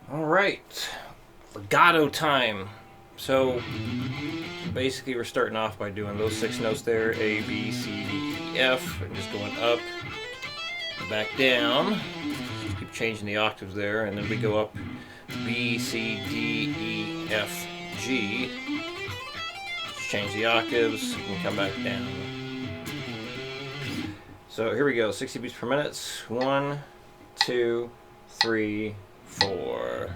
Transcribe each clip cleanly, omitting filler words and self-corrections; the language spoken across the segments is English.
All right, legato time. So basically, we're starting off by doing those 6 notes there: A, B, C, D, E, F, and just going up, back down. Keep changing the octaves there, and then we go up B, C, D, E, F, G. Just change the octaves and come back down. So here we go, 60 beats per minute. 1, 2, 3, 4.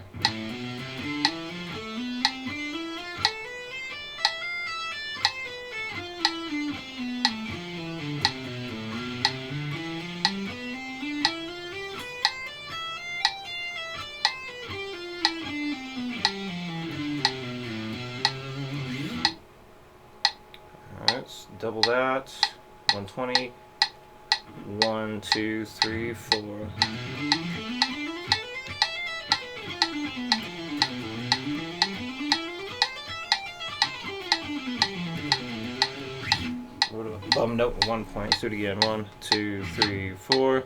Let's double that. 120. 1, 2, 3, 4. Go to a bum note at 1 point. Let's do it again. 1, 2, 3, 4.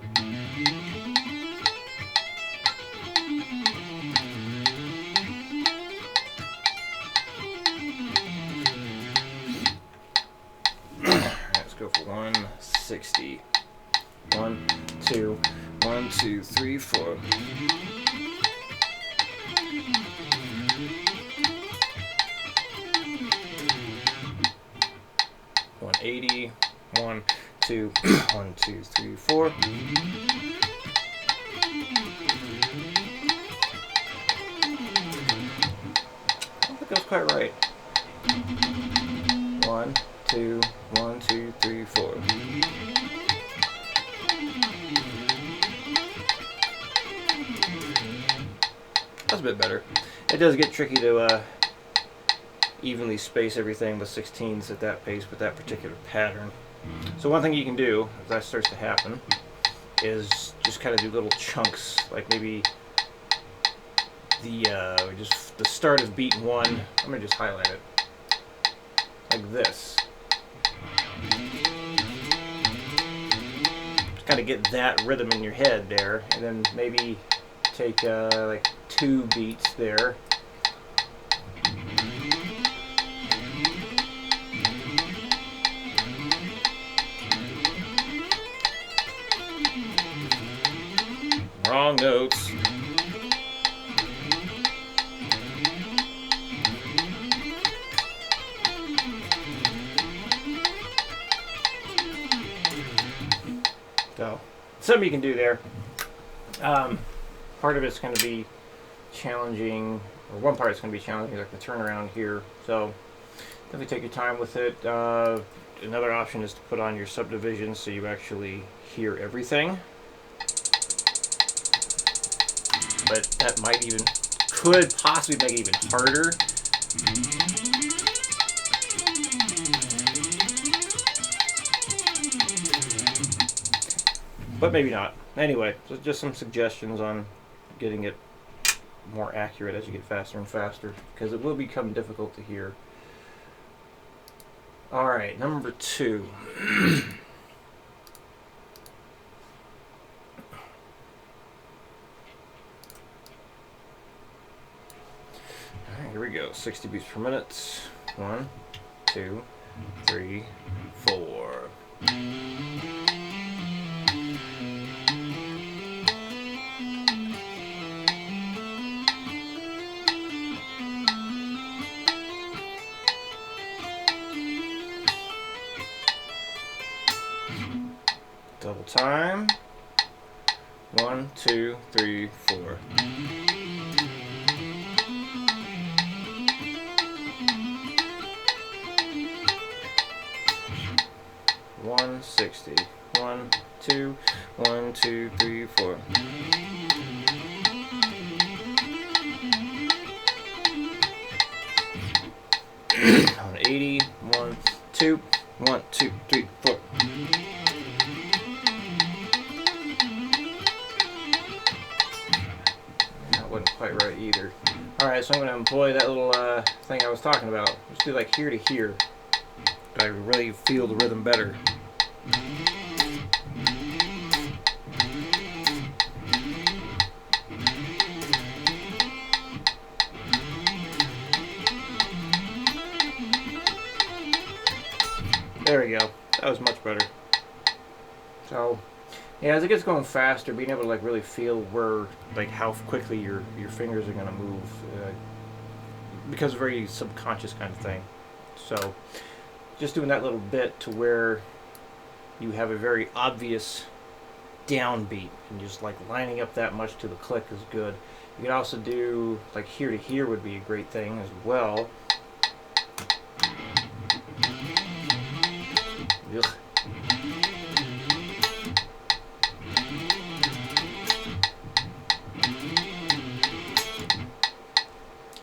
Let's go for 160. 1, 2, 1, 2, 3, 4. $180. 1, 2, 1, 2, 3, 4. I don't think that was quite right. 1, 2, 1, 2, 3, 4. That's a bit better. It does get tricky to evenly space everything with 16s at that pace with that particular pattern. So one thing you can do, if that starts to happen, is just kind of do little chunks, like maybe just the start of beat 1. I'm gonna just highlight it like this. Just kind of get that rhythm in your head there, and then maybe take like 2 beats there. Wrong notes. So, something you can do there. Part of it's going to be challenging, or one part is going to be challenging, like the turnaround here. So, definitely take your time with it. Another option is to put on your subdivisions so you actually hear everything. But that could possibly make it even harder. But maybe not. Anyway, so just some suggestions on getting it more accurate as you get faster and faster, because it will become difficult to hear. Alright, number 2. Alright, here we go. 60 beats per minute. 1, 2, 3, 4. Double time. 1, 2, 3, 4. $160. 1, 2, 1, 2, 3, 4. $180. 1, 2, 1, 2, 3, 4. That wasn't quite right either. Alright, so I'm going to employ that little thing I was talking about. Just do like here to here. I really feel the rhythm better. There we go. That was much better. So, yeah, as it gets going faster, being able to like really feel where, like how quickly your fingers are going to move, becomes a very subconscious kind of thing. So, just doing that little bit to where you have a very obvious downbeat, and just like lining up that much to the click is good. You can also do like here to here would be a great thing as well. Ugh.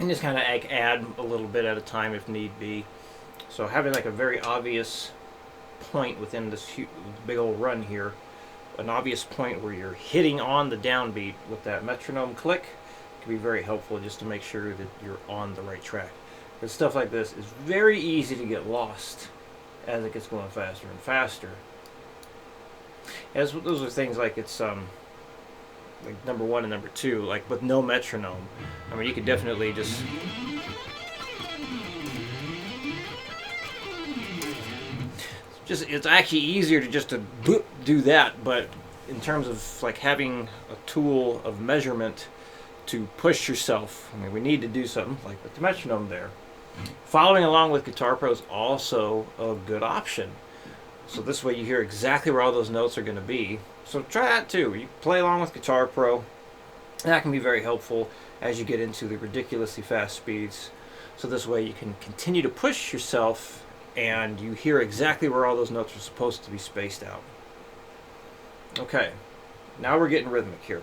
And just kind of add a little bit at a time if need be. So having like a very obvious point within this big old run here, an obvious point where you're hitting on the downbeat with that metronome click can be very helpful just to make sure that you're on the right track. But stuff like this is very easy to get lost as it gets going faster and faster. As those are things like it's like number 1 and number 2, like with no metronome. I mean, you could definitely just it's actually easier to just to do that, but in terms of like having a tool of measurement to push yourself, I mean, we need to do something like with the metronome there. Following along with Guitar Pro is also a good option. So this way you hear exactly where all those notes are going to be. So try that too. You play along with Guitar Pro. That can be very helpful as you get into the ridiculously fast speeds. So this way you can continue to push yourself and you hear exactly where all those notes are supposed to be spaced out. Okay, now we're getting rhythmic here.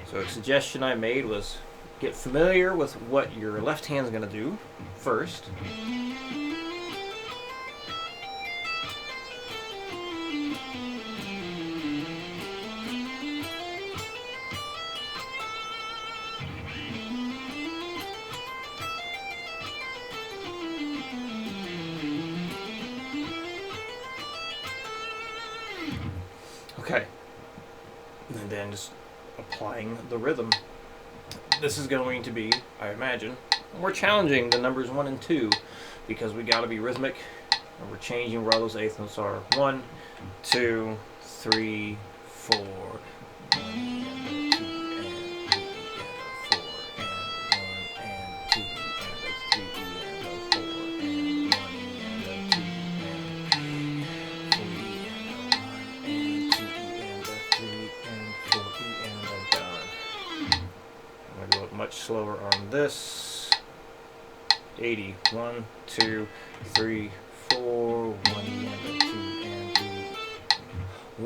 So a suggestion I made was get familiar with what your left hand's going to do first. Okay, and then just applying the rhythm. This is going to be, I imagine, more challenging than numbers 1 and 2 because we got to be rhythmic and we're changing where all those eighth notes are. 1, 2, 3, 4. 1, much slower on this. 80. 1, 2, 3, 4. 1 and 2 and 3.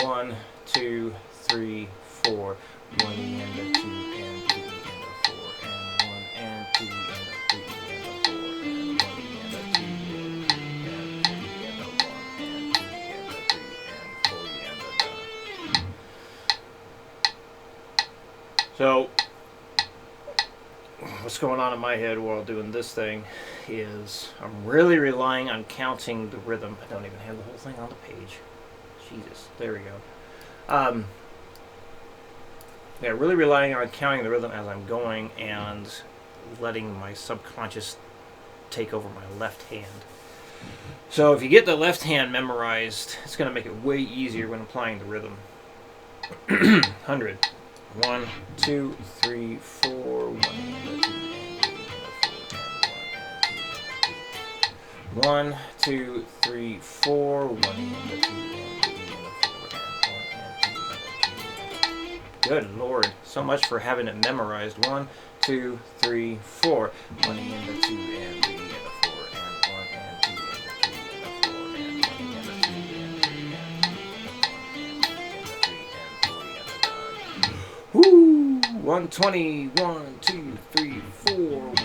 1, 2, 3, 4. 1 and 2 and 3 and 4 and 1 and 2 and 3 and 4 and 1 and 2 and 3 and 1 and 2 and 3 and 4 and so what's going on in my head while doing this thing is I'm really relying on counting the rhythm. I don't even have the whole thing on the page. Jesus, there we go. Yeah, really relying on counting the rhythm as I'm going and letting my subconscious take over my left hand. So if you get the left hand memorized, it's going to make it way easier when applying the rhythm. 100. 1, 2, 3, 4. 1 and 2 and 3 and 4 and 1 and 2 and 3 4. 1, 2, 3, 4. 1 and 2 and 3 and 4 and 1 and 2 and 3. Good Lord! So much for having it memorized. 1, 2, 3, 4. 1 and 2 and 3 and 4 and 1 and 2 and 3 and 4 and 1 and 2 and 3 and 1 and 2 and 3 and 4 and woo! 120, 1, 2, 3, 4, 1 and 2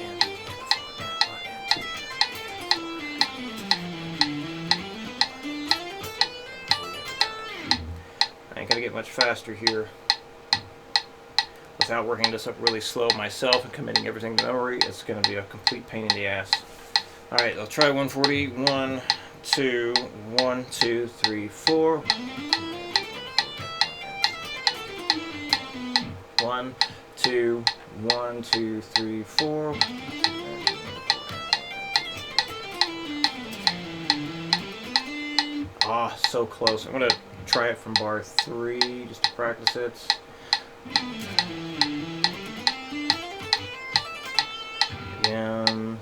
and 3 and 4 I ain't gonna get much faster here without working this up really slow myself and committing everything to memory. It's gonna be a complete pain in the ass. Alright, I'll try 140. 1, 2, 1, 2, 3, 4. 1, 2, 1, 2, 3, 4. Ah, so close. I'm gonna try it from bar 3 just to practice it. Again.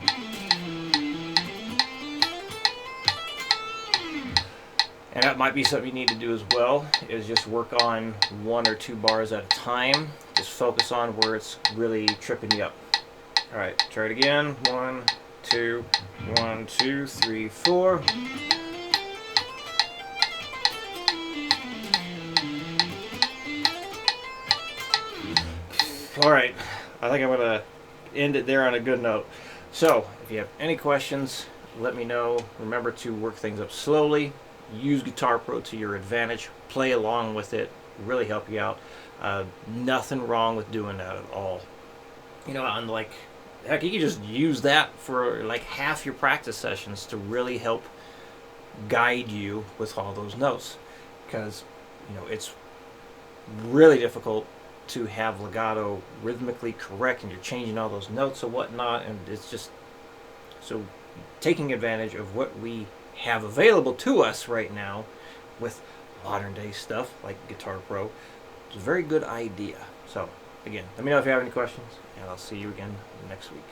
And that might be something you need to do as well, is just work on 1 or 2 bars at a time. Just focus on where it's really tripping you up. Alright, try it again. 1, 2, 1, 2, 3, 4. Alright, I think I'm going to end it there on a good note. So, if you have any questions, let me know. Remember to work things up slowly. Use Guitar Pro to your advantage. Play along with it. Really help you out. Nothing wrong with doing that at all. You know, and like, heck, you can just use that for like half your practice sessions to really help guide you with all those notes. Because, you know, it's really difficult to have legato rhythmically correct, and you're changing all those notes and whatnot, and it's just so taking advantage of what we have available to us right now with modern day stuff like Guitar Pro is a very good idea. So again, let me know if you have any questions, and I'll see you again next week.